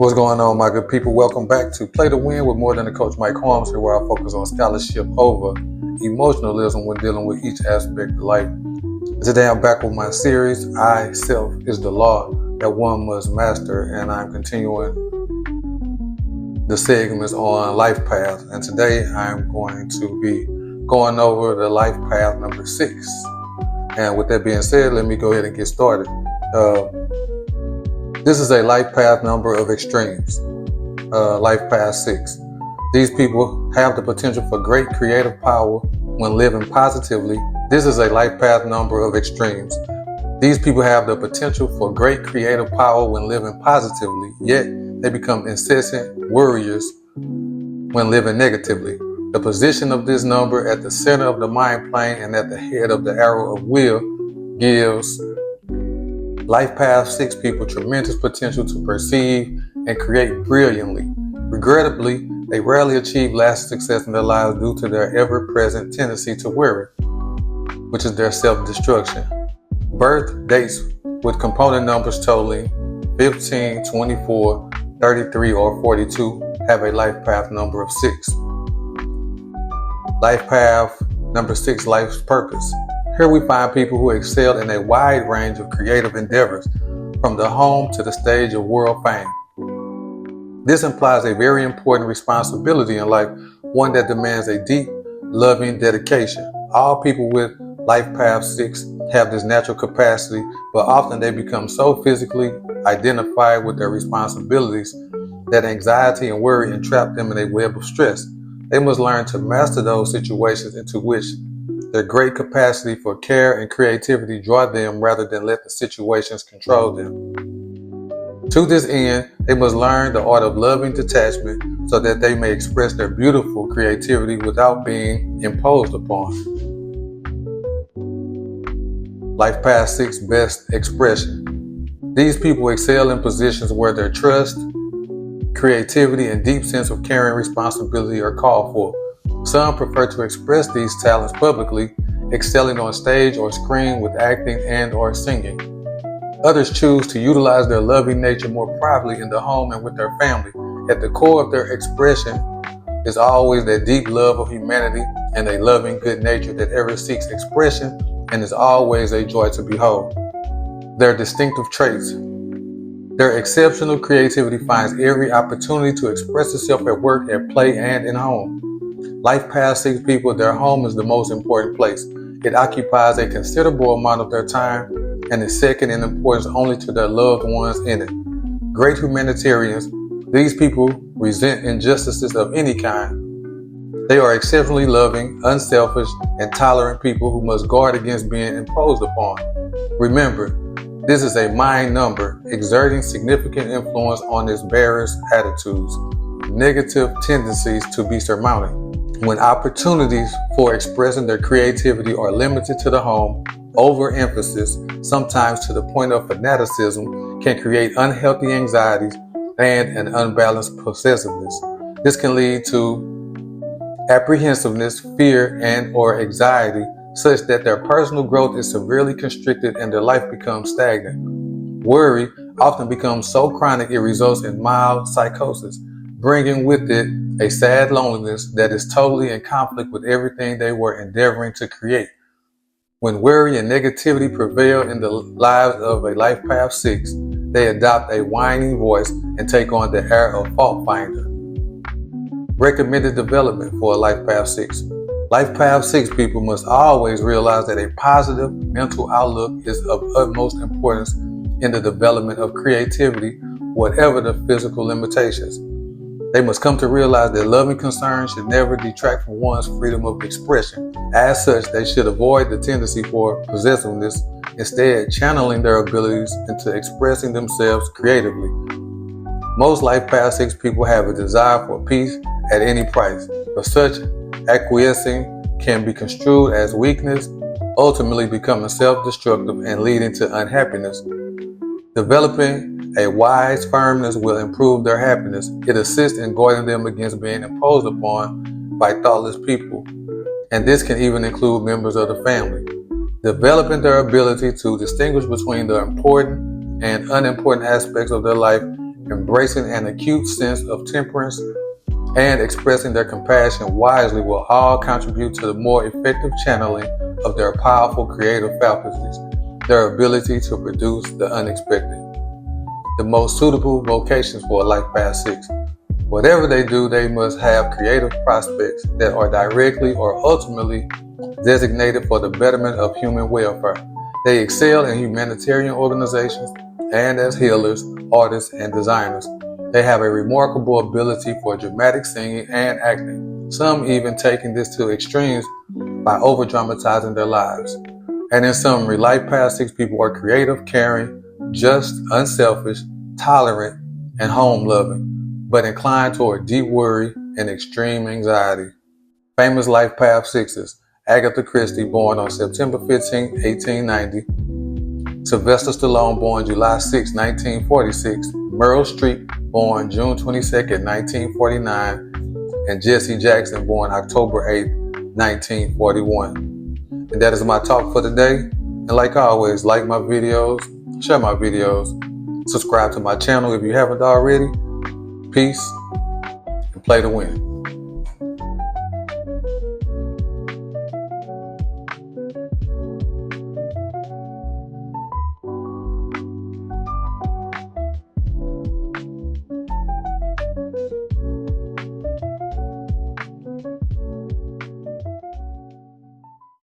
What's going on, my good people? Welcome back to Play to Win with More Than a Coach Mike Holmes, here where I focus on scholarship over emotionalism when dealing with each aspect of life. Today I'm back with my series, I, Self, is the Law That One Must Master, and I'm continuing the segments on life paths. And today I'm going to be going over the life path number 6. And with that being said, let me go ahead and get started. This is a life path number of extremes, life path 6. These people have the potential for great creative power when living positively. This is a life path number of extremes. These people have the potential for great creative power when living positively, yet they become incessant worriers when living negatively. The position of this number at the center of the mind plane and at the head of the arrow of will gives life path 6 people tremendous potential to perceive and create brilliantly. Regrettably, they rarely achieve lasting success in their lives due to their ever-present tendency to worry, which is their self-destruction. Birth dates with component numbers totaling 15, 24, 33, or 42 have a life path number of 6. Life path number 6, life's purpose. Here we find people who excel in a wide range of creative endeavors, from the home to the stage of world fame. This implies a very important responsibility in life, one that demands a deep, loving dedication. All people with life path 6 have this natural capacity, but often they become so physically identified with their responsibilities that anxiety and worry entrap them in a web of stress. They must learn to master those situations into which their great capacity for care and creativity draw them rather than let the situations control them. To this end, they must learn the art of loving detachment so that they may express their beautiful creativity without being imposed upon. Life path 6, best expression. These people excel in positions where their trust, creativity, and deep sense of caring responsibility are called for. Some prefer to express these talents publicly, excelling on stage or screen with acting and or singing. Others choose to utilize their loving nature more privately in the home and with their family. At the core of their expression is always that deep love of humanity and a loving good nature that ever seeks expression and is always a joy to behold. Their distinctive traits. Their exceptional creativity finds every opportunity to express itself at work, at play, and in home. Life path 6 people, their home is the most important place. It occupies a considerable amount of their time and is second in importance only to their loved ones in it. Great humanitarians, these people resent injustices of any kind. They are exceptionally loving, unselfish, and tolerant people who must guard against being imposed upon. Remember, this is a mind number exerting significant influence on its bearer's attitudes, negative tendencies to be surmounted. When opportunities for expressing their creativity are limited to the home, overemphasis, sometimes to the point of fanaticism, can create unhealthy anxieties and an unbalanced possessiveness. This can lead to apprehensiveness, fear, and or anxiety, such that their personal growth is severely constricted and their life becomes stagnant. Worry often becomes so chronic it results in mild psychosis, bringing with it a sad loneliness that is totally in conflict with everything they were endeavoring to create. When worry and negativity prevail in the lives of a life path 6, they adopt a whining voice and take on the air of fault finder. Recommended development for a life path 6. Life path 6 people must always realize that a positive mental outlook is of utmost importance in the development of creativity, whatever the physical limitations. They must come to realize that loving concern should never detract from one's freedom of expression. As such, they should avoid the tendency for possessiveness, instead channeling their abilities into expressing themselves creatively. Most life path 6 people have a desire for peace at any price, but such acquiescing can be construed as weakness, ultimately becoming self-destructive and leading to unhappiness. Developing a wise firmness will improve their happiness. It assists in guarding them against being imposed upon by thoughtless people, and this can even include members of the family. Developing their ability to distinguish between the important and unimportant aspects of their life embracing an acute sense of temperance, and expressing their compassion wisely will all contribute to the more effective channeling of their powerful creative faculties, their ability to produce the unexpected. The most suitable vocations for a life path 6. Whatever they do, they must have creative prospects that are directly or ultimately designated for the betterment of human welfare. They excel in humanitarian organizations and as healers, artists, and designers. They have a remarkable ability for dramatic singing and acting, some even taking this to extremes by over-dramatizing their lives. And in summary, life path 6 people are creative, caring, just, unselfish, tolerant, and home-loving, but inclined toward deep worry and extreme anxiety. Famous life path 6s: Agatha Christie, born on September 15, 1890. Sylvester Stallone, born July 6, 1946. Meryl Streep, born June 22, 1949. And Jesse Jackson, born October 8, 1941. And that is my talk for today. And like always, like my videos, share my videos, subscribe to my channel if you haven't already. Peace, and play to win.